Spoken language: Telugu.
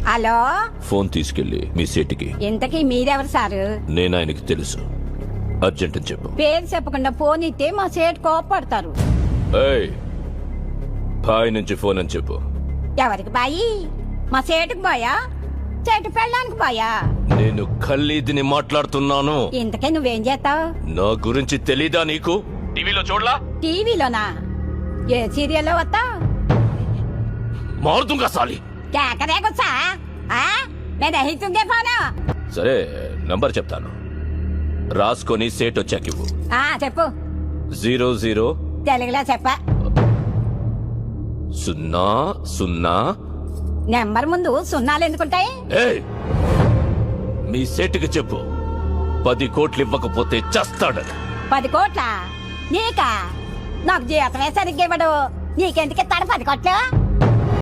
హలో, ఫోన్ తీసుకెళ్ళి మీ సేటికి. ఇంతకీ మీరెవరు సారు? నేను ఆయనకి తెలుసు. అర్జెంట్ అని చెప్పు. పేరు చెప్పకుండా ఫోన్ ఇస్తే మా సేటు కోపడతారు. ఏయ్, బాయ్ నుంచి ఫోన్ అని చెప్పు. ఎవరికి బాయి? మా సేటుకు బాయా, చెట్టు పెళ్ళానికి బాయా? నేను ఖల్లీదిని మాట్లాడుతున్నాను. ఇంతకీ నువ్వేం చేస్తావు? నా గురించి తెలీదా నీకు? టీవీలో చూడలా? టీవీలోనా? ఏ సీరియల్లో వస్తావు? మారుతుంగా సాలి. కేకరే గుచ్చా? నేను రహితుంగే ఫోను. సరే, నంబర్ చెప్తాను, రాసుకొని సేట్ వచ్చాకివ్వు. చెప్పు. 00 తెలుగులో చెప్పా. 00. నెంబర్ ముందు సున్నాలు ఎందుకుంటాయి? ఏయ్, మీ సేటుకి చెప్పు, 10 కోట్లు ఇవ్వకపోతే చస్తాడని. 10 కోట్ల? నీకా? నాకు జీతమే సరిగ్గా ఇవ్వడు. నీకెందుకు ఇస్తాడు 10 కోట్లు?